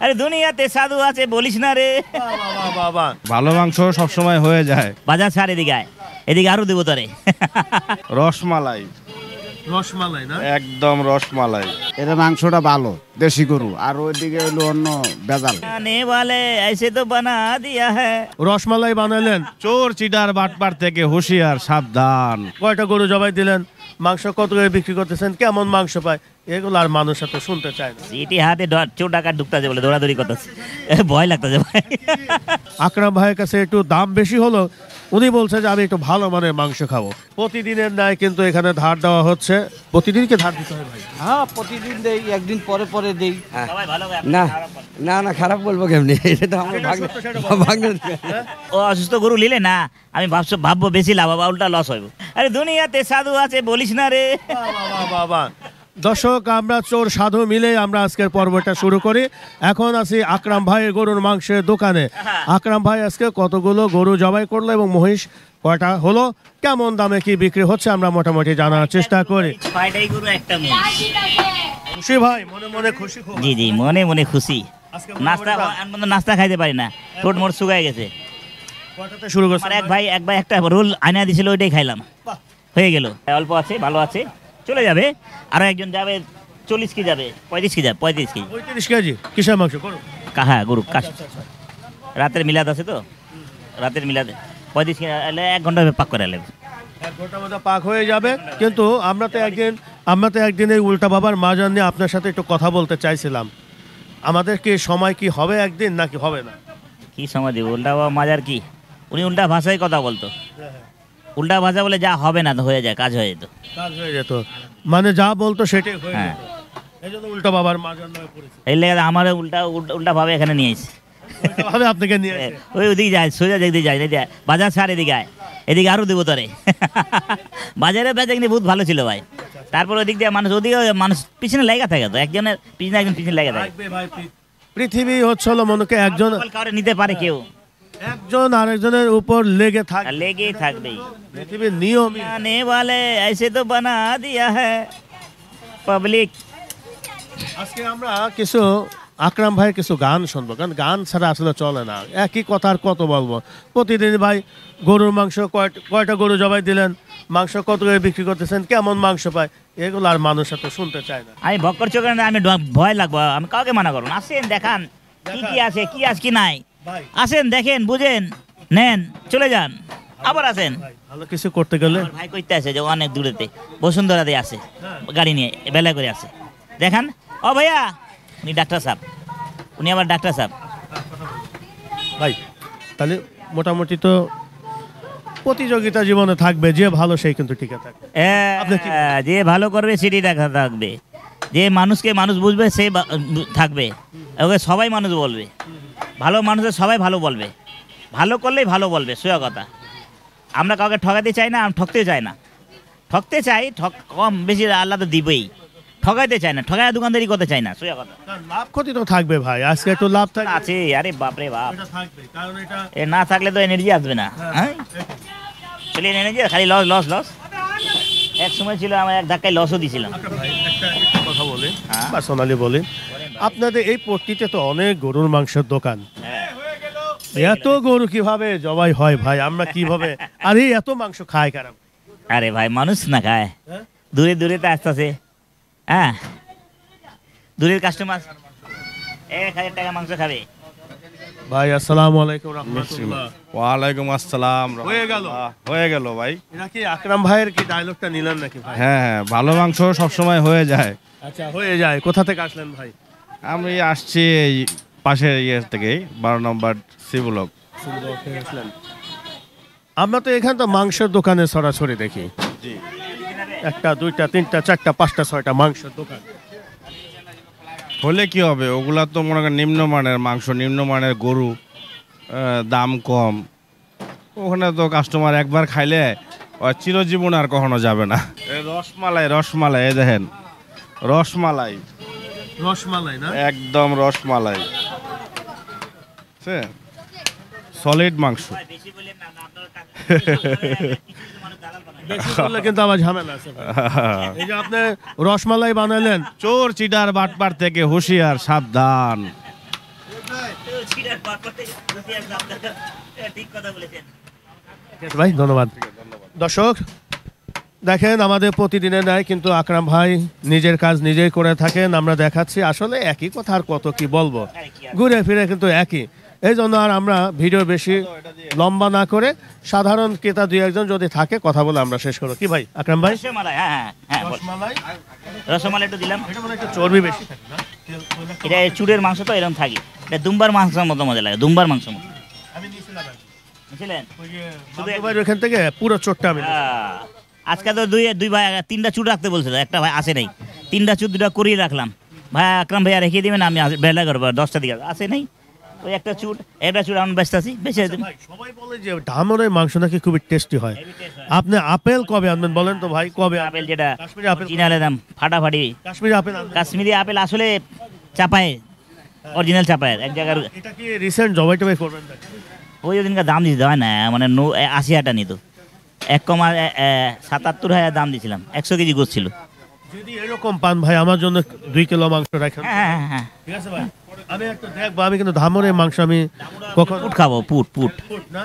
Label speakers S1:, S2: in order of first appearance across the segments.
S1: আরে দুনিয়াতে সাধু আছে বলিস না রে।
S2: বাবা
S3: ভালো মাংস সবসময় হয়ে যায়।
S1: বাজার ছাড় এদিকে আয়, এদিকে আরো দেবো তোরে।
S3: রসমালাই,
S2: রসমালাই না?
S3: একদম রসমালাই।
S4: এটা মাংসটা ভালো, দেশি গরু। আর ওইদিকে হলো অন্য বেজাল।
S1: আনে वाले ऐसे तो बना दिया है।
S2: রসমালাই বানালেন,
S3: চোর চিটার বাটপার থেকে হুঁশিয়ার সাবধান।
S2: কয়টা গরু জবাই দিলেন, মাংস কত করে বিক্রি করতেছেন, কেমন মাংস পায়, এগুলো আর মানুষ এত শুনতে চায় না।
S1: সিটি হাতে চোর ডাকাত ঢুকতেছে বলে দৌড়াদৌড়ি করতেছে, ভয় লাগতেছে ভাই।
S2: আকরাম ভাইয়ের কাছে একটু দাম বেশি হলো, উনি বলছে যে আমি একটু ভালো মানের মাংস খাবো। প্রতিদিনের ন্যায় কিন্তু এখানে ধার দেওয়া হচ্ছে। প্রতিদিনকে ধার দিতে হয় ভাই?
S5: হ্যাঁ, প্রতিদিন দেই, একদিন পরে পরে দেই।
S1: সবাই ভালো করে
S5: না না না, খারাপ বলবো কেমনি? এটা তো আমরা ভাগ্য।
S1: ও অসুস্থ গরু নিলে না, আমি ভাববো বেশি লাভ হবে, উল্টা লস হইব। আরে দুনিয়াতে সাধু আছে বলিস না রে।
S2: বাবা দর্শক, আমরা চোর সাধু মিলে আমরা আজকের পর্বটা শুরু করি। এখন আছি আকরাম ভাইয়ের গরুর মাংসের দোকানে। আকরাম ভাই আজকে কতগুলো গরু জবাই করলো এবং মহিষ কয়টা হলো, কেমন দামে কি বিক্রি হচ্ছে আমরা মোটামুটি জানার চেষ্টা করি।
S1: ছয়টাই গরু একটা মহিষ।
S2: খুশি ভাই, মনে মনে খুশি খুব।
S1: জি জি, মনে মনে খুশি।
S2: আজকে
S1: নাস্তা নাস্তা খাইতে পারি না, ঠোঁট মোট শুকায় গেছে।
S2: কয়টাতে শুরু করছে?
S1: আমার এক ভাই একটা রোল আইনা দিয়েছিল, ওইটাই খাইলাম, হয়ে গেল। অল্প আছে, ভালো আছে, চলে যাবে। আরো একজন যাবে, 40 কি যাবে, 35 কি যাবে, 35 কি।
S2: 35 কেজি কিসের মাংস? গরু?
S1: কাহা গরু কাশ। রাতের মিলাদ আছে তো, রাতের মিলাদে 35 কি, 1 ঘন্টা পাক করে নেবে।
S2: 1 ঘন্টার মধ্যে পাক হয়ে যাবে। কিন্তু আমরা তো একদিন এই উল্টা বাবার মাজান নিয়ে আপনার সাথে একটু কথা বলতে চাইছিলাম। আমাদের কি সময় কি হবে একদিন নাকি হবে না?
S1: কি সময় দিব? উল্টা বাবা মাজার কি, উনি উল্টা ভাষায় কথা বলতো। উল্টা ভাষা বলে যা হবে না তো হয়ে যায়, কাজ হয়ে যেত।
S2: কাজ হয়ে যেত, মানে যা বলতো সেটাই হয়ে
S1: হ্যাঁ।
S2: যেত। এই জন্য উল্টা বাবার মাজান নামে পড়েছে।
S1: এই লেগে আমার উল্টা ভাবে এখানে নিয়ে এসে
S2: ভাবে আপনাকে নিয়ে আসে।
S1: ওই ওদিকে যায়, সোজা দিকে যায়, বাজার ছাড় এদিকে আয়, এদিকে আরো দেবো তোরে। বাজারে বেচা কিন্তু বহুত ভালো ছিল ভাই। তারপর ওদিক দিয়ে ওদিকে মানুষ পিছনে লেগে থাকে, তো একজনের পিছনে একজন পিছনে লেগে থাকে।
S2: থাকবে ভাই, পৃথিবী হচ্ছে হলো মনকে একজন
S1: কাউরে নিতে পারে কেউ,
S2: একজন আরেকজনের উপর লেগে থাকে,
S1: আর লেগেই থাকবেই।
S2: পৃথিবীর নিয়ম।
S1: आने वाले ऐसे तो बना दिया है পাবলিক।
S2: আজকে আমরা কিছু আকরাম ভাইয়ের কিছু গান শুনবো, কারণ গান ছাড়া আসলে চলে না। একই কথা আর কত বলবো। প্রতিদিন ভাই গরুর মাংস কয়টা গরু জবাই দিলেন, মাংস কত করে বিক্রি করতেছেন, কেমন মাংস পায়, এগুলো আর মানুষ এত শুনতে চায় না।
S1: আমি ভক্কর চোখে না, আমি ভয় লাগবো, আমি কাউকে মানা করবো না। আসেন দেখান কি কি আছে, কি আজ কি নাই,
S2: ভাই
S1: আসেন দেখেন বুঝেন নেন চলে যান, আবার আসেন।
S2: ভাই, ভালো কিছু করতে গেলে
S1: আমার ভাই কইতে আছে যে অনেক দূরেতে বসুন্ধরাতে আছে, গাড়ি নিয়ে বেলা করে আছে, দেখান। ও ভাইয়া, উনি ডাক্তার সাহেব, উনি আবার ডাক্তার সাহেব।
S2: ভাই তাহলে মোটামুটি তো প্রতিযোগিতা জীবনে থাকবে, যে ভালো সেই কিন্তু ঠিক আছে। আপনি কি-
S1: যে ভালো করবে সেটি দেখা থাকবে, যে মানুষকে মানুষ বুঝবে সে থাকবে, ওকে সবাই মানুষ বলবে, ভালো মানুষের সবাই ভালো বলবে, ভালো করলেই ভালো বলবে, সোজা কথা। আমরা কাউকে ঠকাতে চাই না, আমি ঠকতে চাই না, ঠকতে চাই কম বেশি আল্লাহ তো দিবেই, ঠকাইতে চাই না, ঠকায় দোকানদারি করতে চাই না, সোজা কথা।
S2: লাভ ক্ষতি তো থাকবে ভাই, আজকে একটু লাভ থাকবে।
S1: আছে, আরে বাপরে বাপ,
S2: এটা থাকবে, কারণ এটা
S1: এ না থাকলে তো এনার্জি আসবে না। হ্যাঁ, চলে এনার্জি খালি লস লস লস। এক সময় ছিল আমার এক ধাক্কায় লসও দিয়েছিলাম।
S2: আচ্ছা ভাই, একটা কথা বলি,
S1: হ্যাঁ।
S2: পার্সোনালি বলি, আপনাদের এই পট্টিতে তো অনেক গরুর মাংসের দোকান। এত গরু কিভাবে জবাই হয় ভাই? আমরা কিভাবে, আর এই এত মাংস খায় কারা?
S1: আরে ভাই মানুষ না খায়,
S2: হ্যাঁ?
S1: দূরে দূরে তো আসতেছে। হ্যাঁ, দূরের কাস্টমার 1000 টাকা মাংস খাবে।
S2: ভাই আসসালামু আলাইকুম রাহমাতুল্লাহ।
S3: ওয়ালাইকুম আসসালাম।
S2: হয়ে গেল?
S3: হয়ে গেল ভাই।
S2: এটা কি আকরাম ভাইয়ের কি ডায়লগটা নিলেন নাকি ভাই?
S3: হ্যাঁ হ্যাঁ, ভালো মাংস সবসময় হয়ে যায়।
S2: আচ্ছা, হয়ে যায়। কোথা থেকে আসলেন ভাই?
S3: আমি আসছি এই পাশের থেকে 12 নম্বর সি ব্লক।
S2: আমরা তো এখানে তো মাংসের দোকানে সরাসরি দেখি,
S3: জি,
S2: 1টা 2টা 3টা 4টা 5টা 6টা মাংসের দোকান।
S3: হলে কি হবে, ওগুলা তো মনে করেন নিম্নমানের মাংস, নিম্নমানের গরু, দাম কম। ওখানে তো কাস্টমার একবার খাইলে চিরজীবন আর কখনো যাবে না। রসমালাই, রসমালাই, এই দেখেন রসমালাই,
S2: রসমালাই না?
S3: একদম রসমালাই, সলিড মাংস।
S2: বেশি বললে কিন্তু আবার ঝামেলা আছে ভাই। এই যে আপনি রসমালাই বানালেন,
S3: চোর চিটার বাটপার থেকে হুঁশিয়ার সাবধান।
S1: ঠিক কথা বলেছেন।
S2: ঠিক আছে ভাই, ধন্যবাদ। দর্শক দেখেন, আমাদের প্রতিদিনের ন্যায় কিন্তু আকরাম ভাই নিজের কাজ নিজেই করে থাকেন। আমরা দেখাচ্ছি আসলে একই কথা, আর কত কি বলবো, ঘুরে ফিরে কিন্তু একই। এই জন্য আর আমরা ভিডিও বেশি লম্বা না করে সাধারণ ক্রেতা দুই একজন যদি থাকে কথা বলে আমরা শেষ করবো। কি ভাই আকরাম ভাই?
S1: রসমালাই, হ্যাঁ হ্যাঁ হ্যাঁ বল।
S2: রসমালাই,
S1: রসমালাই একটু দিলাম।
S2: এটা মানে একটু চর্বি বেশি থাকে না?
S1: এটা চুড়ের মাংস তো এরকম থাকে, এটা দুম্বার মাংসের মতো মজা লাগে, দুম্বার মাংস মতো।
S2: আমি নিয়েছিলাম আর কি।
S1: বুঝলেন?
S2: শুধু ভাই ওখান থেকে পুরো চোটটা আমি নিয়েছি।
S1: আজকে তো দুই ভাই তিনটা চুট রাখতে বলছিল, একটা ভাই আসে নাই, তিনটা চুট দুটা করিয়ে রাখলাম। ভাই আকরাম ভাইয়া রেখে দিবেন, আমি বেলা করবো 10টার দিকে, আসে নাই। ওই একটা চুট আমি ব্যস্ত আছি, বেঁচে
S2: ভাই সবাই বলে যে ধামরের মাংস নাকি খুবই টেস্টি হয়। আপনি আপেল কবে আনবেন বলেন তো ভাই? কবে
S1: আপেল যেটা
S2: কাশ্মীরি আপেল?
S1: চিনালে দাম ফাটাফাটি।
S2: কাশ্মীরি আপেল আনবেন?
S1: কাশ্মীরি আপেল আসলে চাপায়, অরিজিনাল চাপায় এক জায়গার।
S2: এটা কি রিসেন্ট জবাই টবাই করবেন নাকি?
S1: ওই দিনকার দাম দিতে হয় না, মানে 80 নিত, 1,77,000 দাম দিয়েছিলাম, 100 কেজি গোছ ছিল।
S2: যদি এরকম পান ভাই আমার জন্য 2 কিলো মাংস রাখেন।
S1: হ্যাঁ হ্যাঁ হ্যাঁ,
S2: ঠিক আছে ভাই, আমি একটু দেখবো। আমি কিন্তু ধামরের মাংস আমি কখন
S1: পুট খাবো, পুট
S2: পুট না,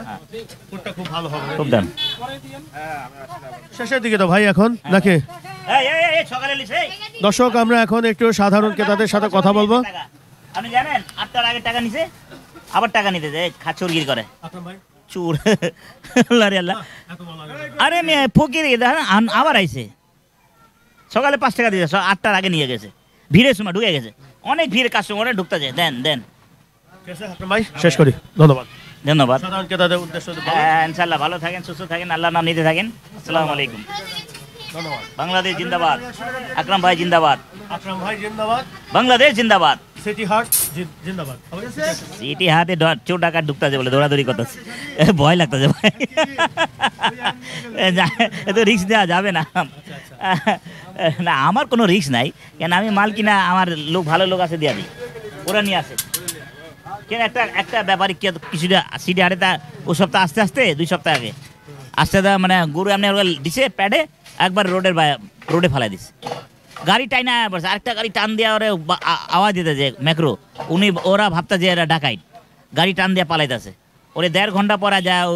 S2: পুটটা খুব ভালো হবে।
S1: খুব দাম।
S2: শেষের দিকে তো ভাই এখন নাকি?
S1: সকালে
S2: দর্শক আমরা এখন একটু সাধারণ ক্রেতাদের সাথে কথা বলবো।
S1: আপনি জানেন 8টার আগে টাকা নিছে, আবার টাকা নিতে যায়, খাচুরগির করে চুর। আল্লাহ রে আল্লাহ, আরে মেয়ে ফকির আবার আইছে, সকালে 5 টাকা দিয়েছে, 8টার আগে নিয়ে গেছে, ভিড়ের সময় ঢুকে গেছে, অনেক ভিড়, কাস্টমারে ঢুকতে যায়। দেন দেন
S2: ভাই শেষ করি, ধন্যবাদ।
S1: ধন্যবাদ।
S2: সাধারণ ক্রেতাদের উদ্দেশ্য
S1: ইনশাল্লাহ ভালো থাকেন, সুস্থ থাকেন, আল্লাহ নাম নিতে থাকেন। আসসালামু আলাইকুম।
S2: ধন্যবাদ।
S1: বাংলাদেশ জিন্দাবাদ, আকরাম ভাই জিন্দাবাদ,
S2: আকরাম ভাই জিন্দাবাদ,
S1: বাংলাদেশ জিন্দাবাদ।
S2: সিটি হার্ট জিন্দাবাদ।
S1: সিটি হাতে চোর ডাকাত ঢুকতেছে বলে দৌড়াদৌড়ি করতেছে, ভয় লাগতেছে ভাই, এত রিস্ক দেওয়া যাবে না। না আমার কোনো রিস্ক নাই, কেন আমি মাল কিনা আমার লোক, ভালো লোক আছে দিয়া দিই, ওরা নিয়ে আসে। কেন একটা ব্যাপারী কিছুটা সিটি হাটে, তা ও সপ্তাহ আস্তে আস্তে 2 সপ্তাহ আগে আস্তে মানে গরু এমনি দিছে প্যাডে, একবার রোডে ফেলাই দিছে, গাড়ি টাইনা পড়ছে, আরেকটা গাড়ি টান দিয়ে ওরে আওয়াজ দিতে যে ম্যাক্রো, ওরা ভাবতা যে এরা ডাকাইট, গাড়ি টান দিয়ে পালাইতেছে। ওরে 1.5 ঘন্টা পরে যা ও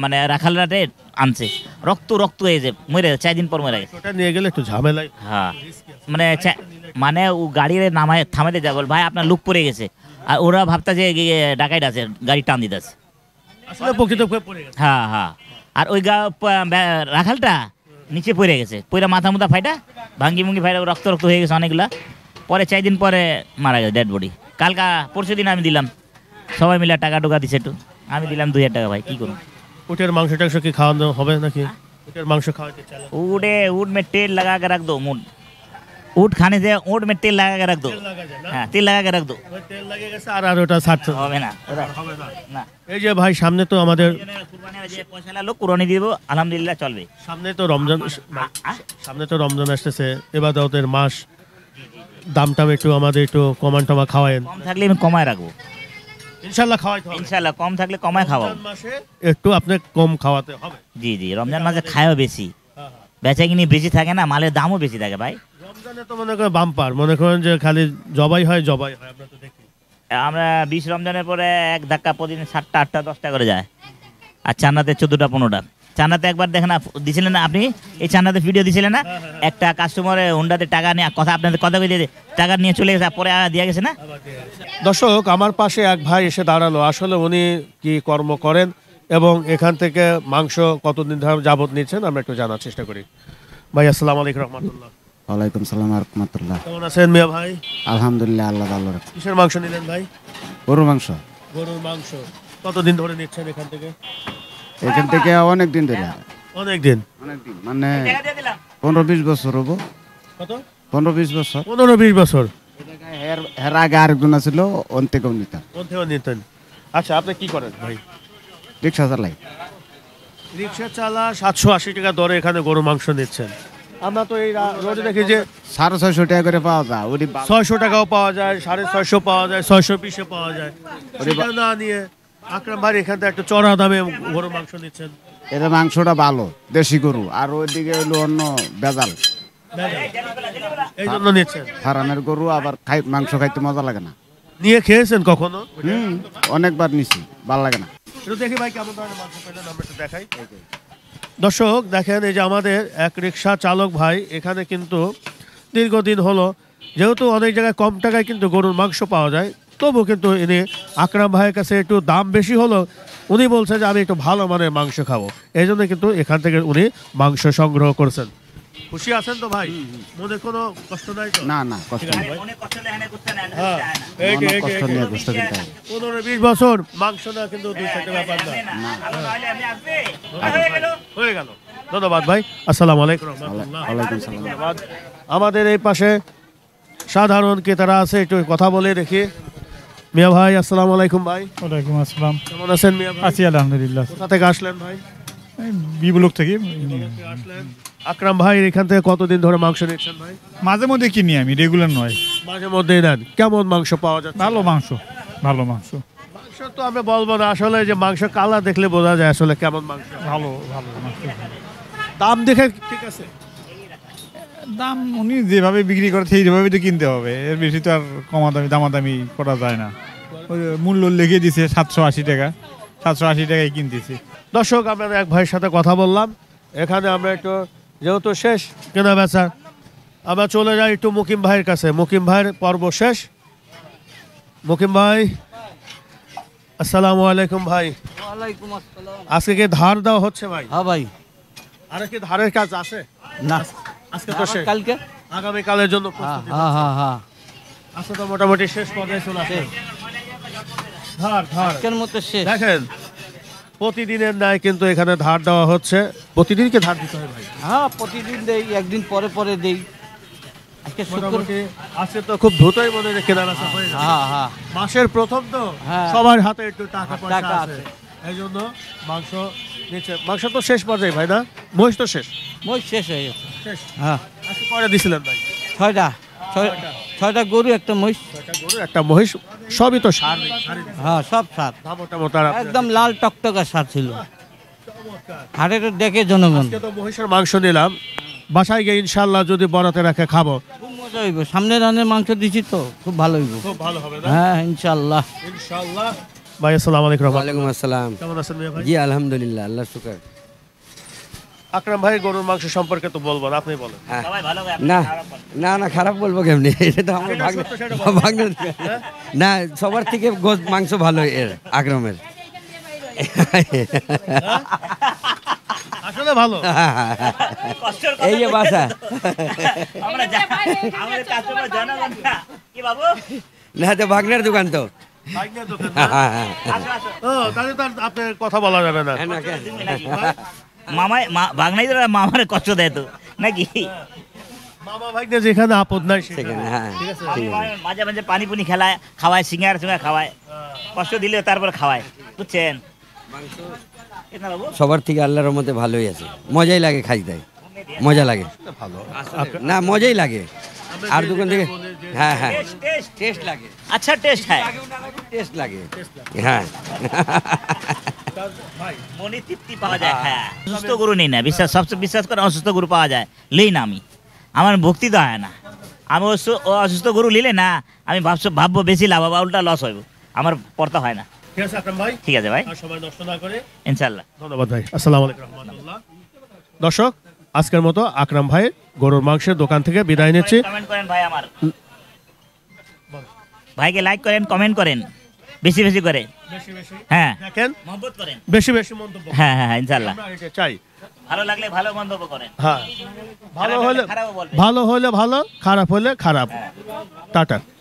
S1: মানে রাখালরাটে আনছে, রক্ত হয়ে যে মরে 4 দিন পর মরে গেছে।
S2: ওটা নিয়ে গেলে একটু ঝামেলাই।
S1: হ্যাঁ মানে ও গাড়ির নামায় থামাইতে যা বল, ভাই আপনার লুক পড়ে গেছে, আর ওরা ভাবতা যে ডাকাইট আছে, গাড়ি টান দিতেছে,
S2: আসলে প্রকৃতপক্ষে পড়ে গেছে।
S1: হ্যাঁ হ্যাঁ। আর ওই রাখালটা নিচে পড়ে গেছে, পড়ে মাথা মুথা ফাইটা ভাঙ্গি ফাইটা রক্ত হয়ে গেছে অনেকগুলা, পরে 4 দিন পরে মারা গেছে, ডেড বডি। পরশু দিন আমি দিলাম, সবাই মিলে টাকা টোকা দিছে, একটু আমি দিলাম 2000 টাকা। ভাই কি করুন?
S2: উটের মাংস টাংস কি খাওয়ানো হবে নাকি? উটের মাংস খাওয়াতে চাইলে
S1: ऊट में तेल लगा के रख दो, ऊट खाने से ऊट में तेल लगा के रख दो। হ্যাঁ, তেল লাগা के रख दो।
S2: তেল লাগে গেছে আর ওটা ছাড়তে
S1: হবে না,
S2: হবে না।
S1: না।
S2: এই যে ভাই সামনে তো আমাদের
S1: কুরবানির যে পয়সা লাগলো কুরবানি দিব, আলহামদুলিল্লাহ চলবে।
S2: সামনে তো রমজান, সামনে তো রমজান আসতেছে, ইবাদতের মাস, দামটাম একটু আমাদের একটু কমান টমা খাওয়ায়েন।
S1: কম থাকলে আমি কমায় রাখবো,
S2: ইনশাল্লাহ খাওয়াইতে হবে।
S1: ইনশাল্লাহ কম থাকলে কমায় খাওয়াবো।
S2: রমজান মাসে একটু আপনি কম খাওয়াতে হবে।
S1: জি জি, রমজান মাসে খায়ও বেশি, বেচা কিনি বেশি থাকে না, মালের দামও বেশি থাকে ভাই।
S2: রমজানে তো মনে করেন বাম্পার, মনে করেন যে খালি জবাই হয় আমরা তো দেখি।
S1: আমরা 20 রমজানের পরে এক ধাক্কা প্রতিদিন 7টা 8টা 10টা করে যায়, আর চান্নাতে 14টা 15টা। চান্নাতে একবার দেখেন দিছিলেন না আপনি, এই চান্নাতে ভিডিও দিছিলেন না, একটা কাস্টমারে হুন্ডাতে টাকা নিয়ে আপনাদের কথা কই টাকা নিয়ে চলে গেছে, পরে দিয়ে গেছে না।
S2: দর্শক আমার পাশে এক ভাই এসে দাঁড়ালো, আসলে উনি কি কর্ম করেন এবং এখান থেকে মাংস কতদিন ধরে যাবত নিচ্ছেন আমরা একটু জানার চেষ্টা করি। ভাই আসসালামু আলাইকুম রহমতুল্লাহ।
S4: ওয়ালাইকুম সালাম রহমতুল্লাহ।
S2: কেমন আছেন মিয়া ভাই?
S4: আলহামদুলিল্লাহ, আল্লাহ ভালো রাখে।
S2: কিসের মাংস নিলেন ভাই?
S4: গরু মাংস।
S2: গরুর মাংস। কতদিন ধরে নিচ্ছেন এখান থেকে?
S4: এখান থেকে অনেক দিন ধরে।
S2: অনেক দিন
S4: মানে 15-20 বছর হবো।
S2: কত?
S4: 15-20 বছর।
S2: 15-20 বছর।
S4: এর আগে আরেকজন ছিল, ওন থেকেও নিতাম।
S2: ওন থেকেও নিতেন। আচ্ছা আপনি কি করেন ভাই?
S4: রিক্সা চালাই।
S2: রিক্সা চালা 780 টাকা দরে এখানে গরু মাংস নিচ্ছেন। আমরা তো এই রোডে দেখি যে
S4: 650 টাকা করে পাওয়া যায়,
S2: 600 টাকাও পাওয়া যায়, 650 পাওয়া যায়, 620 পাওয়া যায়। সেটা না নিয়ে আকরাম ভাই এখান থেকে একটা চড়া দামে গরু মাংস নিচ্ছেন।
S4: এর মাংসটা ভালো, দেশি গরু, আর ওইদিকে হলো অন্য বেজাল,
S2: এই জন্য নিচ্ছেন।
S4: ফার্মের গরু, আবার মাংস খাইতে মজা লাগে না।
S2: নিয়ে খেয়েছেন কখনো?
S4: অনেকবার নিছি, ভালো লাগে না।
S2: একটু দেখি ভাই কেমন ধরনের মাংস পেলেন, আমরা একটু দেখাই। দর্শক দেখেন, এই যে আমাদের এক রিক্সা চালক ভাই এখানে কিন্তু দীর্ঘদিন হলো, যেহেতু অনেক জায়গায় কম টাকায় কিন্তু গরুর মাংস পাওয়া যায়, তবু কিন্তু ইনি আকরাম ভাইয়ের কাছে একটু দাম বেশি হলো, উনি বলছেন যে আমি একটু ভালো মানের মাংস খাবো, এই জন্য কিন্তু এখান থেকে উনি মাংস সংগ্রহ করছেন। খুশি আছেন তো ভাই? মনে কোনো কষ্ট নাই তো?
S4: না না, কষ্ট নেই।
S1: অনেক কষ্ট দেয় না, করতে না,
S2: হ্যাঁ, এই যে,
S4: অনেক
S2: এই যে,
S4: কষ্ট
S2: এই যে,
S4: নিয়ে গোস্ত কিনতে হয়।
S2: 15-20 বছর মাংস না কিন্তু দুই চারটে ব্যাপার না। হয়ে গেল। ধন্যবাদ ভাই, আসসালামু আলাইকুম রহমতুল্লাহ।
S4: ওয়ালাইকুম সালাম।
S2: ধন্যবাদ। আমাদের এই পাশে সাধারণ ক্রেতারা আছে, একটু কথা বলে দেখি। মিয়া ভাই, আসসালামু আলাইকুম ভাই।
S6: ওয়ালাইকুম আসসালাম।
S2: কেমন আছেন মিয়া ভাই?
S6: আছি আলহামদুলিল্লাহ।
S2: কোথা থেকে আসলেন ভাই?
S6: বিবলক থেকে
S2: আসলেন। আকরাম ভাই এখান থেকে কতদিন ধরে মাংস নিচ্ছেন ভাই?
S6: মাঝে মধ্যে কিনি, আমি রেগুলার নয়।
S2: মাঝে মধ্যেই নেন। কেমন মাংস পাওয়া যাচ্ছে?
S6: ভালো মাংস, ভালো মাংস,
S2: মাংস তো আমি বলবো না, আসলে যে মাংস কালা দেখলে বোঝা যায় আসলে কেমন মাংস।
S6: ভালো ভালো মাংস।
S2: দাম দেখে ঠিক আছে।
S6: দাম উনি যেভাবে বিক্রি করে সেইভাবে তো কিনতে হবে, এর বেশি তো আর দামাদামি করা যায় না। ওই মূল্য লিখে দিছে 780 টাকা, 780 টাকায় কিনতেছি।
S2: দর্শক, আমরা এক ভাইয়ের সাথে কথা বললাম, এখানে আমরা একটু যেহেতু শেষ কেনা বেচা, আমরা চলে যাই একটু মুকিম ভাইয়ের কাছে। মুকিম ভাইয়ের পর্ব শেষ। মুকিম ভাই, আসসালামু আলাইকুম ভাই।
S5: ওয়ালাইকুম আসসালাম।
S2: আজকে কি ধার দেওয়া হচ্ছে ভাই?
S5: হ্যাঁ ভাই।
S2: আর কি ধারের কাজ আছে?
S5: না,
S2: আজকে তো শেষ,
S5: কালকে।
S2: আগামীকালের জন্য
S5: হ্যাঁ
S2: প্রস্তুতি।
S5: হ্যাঁ হ্যাঁ হ্যাঁ,
S2: আজকে তো মোটামুটি শেষ পর্যায়ে চলে আসে। ধার ধার
S5: আজকের মতো শেষ।
S2: দেখেন, প্রতিদিনের ন্যায় কিন্তু এখানে ধার দেওয়া হচ্ছে। প্রতিদিন কি ধার দিতে হয় ভাই?
S5: হ্যাঁ, প্রতিদিন দেই, একদিন পরে পরে দেই। আজকে শুক্র।
S2: মোটামুটি আজকে তো খুব দ্রুতই মনে হয় কেনা বেচা হয়ে যাবে।
S5: হ্যাঁ হ্যাঁ,
S2: মাসের প্রথম তো
S5: হ্যাঁ।
S2: সবার হাতে একটু টাকা পয়সা
S5: টাকা
S2: আছে,
S5: আছে।
S2: এই জন্য মাংস নিচ্ছে। মাংস তো শেষ পর্যায়ে ভাই, না মহিষ তো শেষ
S5: মই শেষ হয়ে গেছে।
S2: শেষ।
S5: হ্যাঁ,
S2: আজকে কয়টা দিছিলেন ভাই?
S5: 6টা গরু, একটা মহিষ।
S2: একটা গরু, একটা মহিষ, সবই তো সার
S5: হ্যাঁ, সব সার,
S2: মোটামোটা।
S5: একদম লাল টকটকা সার ছিল। হাটের দেখে জনগণ
S2: আজকে তো মহিষের মাংস নিলাম, বাসায় গিয়ে ইনশাল্লাহ যদি বরাতে রাখে খাবো,
S5: খুব মজা হইব। সামনের রানের মাংস দিছি তো খুব ভালো হইব।
S2: খুব ভালো হবে না?
S5: হ্যাঁ, ইনশাআল্লাহ।
S2: ইনশাল্লাহ। ভাই আসসালামু আলাইকুম।
S7: ওয়ালাইকুম আসসালাম।
S2: কেমন আছেন মিয়া ভাই?
S7: জি আলহামদুলিল্লাহ, আল্লাহ শুকর।
S2: আকরাম ভাই গরুর মাংস সম্পর্কে তো বলবো না, আপনি বলেন।
S1: সবাই ভালো হবে,
S7: না
S1: খারাপ হবে
S7: না না, খারাপ বলবো কেমনি? এটা তো আমার
S2: যেটা সত্য সেটা বলো।
S7: ভাগ্নের না, সবার থেকে মাংস ভালো এর, আকরমের।
S2: আসলে ভালো।
S1: কষ্টের কথা
S7: এই যে বাসা।
S1: আমরা আমাদের কাস্টমার জনগণ না। কি বাবু?
S7: না তো ভাগ্নের দোকান তো।
S2: ভাগ্নের দোকান না?
S1: আসো, আসো।
S2: ও, তাহলে তো আর আপনার কথা বলা যাবে না।
S7: হ্যাঁ, না, কেন?
S1: মামাই বাগনাইরা মামারে কষ্ট দেয় তো নাকি?
S2: মামা ভাগ্নে যেখানে আপদ নাই
S7: সেখানে,
S2: সেখানে।
S7: হ্যাঁ।
S1: আমি মাঝে মাঝে পানি পুনি খেলায় খাওয়ায়, সিঙ্গার সিঙ্গার খাওয়ায়, কষ্ট দিলেও তারপর খাওয়ায়, বুঝছেন? ঠিক না বাবু?
S7: সবার থেকে আল্লাহর রহমতে ভালোই আছে, মজাই লাগে খাইতে, মজা লাগে। না, মজাই লাগে। আর দোকান থেকে, হ্যাঁ হ্যাঁ,
S1: টেস্ট, টেস্ট।
S7: টেস্ট লাগে,
S1: আচ্ছা টেস্ট হ্যাঁ,
S7: টেস্ট লাগে, হ্যাঁ।
S1: মনে তৃপ্তি পাওয়া যায়। হ্যাঁ, অসুস্থ গরু নেই না, সবচেয়ে বিশ্বাস করে অসুস্থ গরু পাওয়া যায়, লেই না আমি, আমার ভক্তি তো হয় না। আমি অসুস্থ গরু নিলে না, আমি ভাববো বেশি লাভ হবে, উল্টা লস হইব, আমার পড়তা হয় না।
S2: ঠিক আছে আকরাম ভাই,
S1: ঠিক আছে ভাই,
S2: আর সময় নষ্ট না করে
S1: ইনশাল্লাহ।
S2: ধন্যবাদ ভাই। আসসালামু আলাইকুম রহমতুল্লাহ। দর্শক, আজকের মতো আকরাম ভাই গরুর মাংসের দোকান থেকে বিদায় নিচ্ছি।
S1: কমেন্ট করেন ভাই, আমার ভাইকে লাইক করেন, কমেন্ট করেন বেশি বেশি করে, হ্যাঁ
S2: দেখেন,
S1: মহব্বত করেন,
S2: বেশি বেশি মন্তব্য
S1: হ্যাঁ হ্যাঁ হ্যাঁ, ইনশাল্লাহ।
S2: আমরা এটা চাই।
S1: ভালো লাগলে ভালো মন্তব্য করেন,
S2: হ্যাঁ, ভালো হলে
S1: খারাপও বলবেন।
S2: ভালো, হলে ভালো, খারাপ হলে খারাপ। টাটা।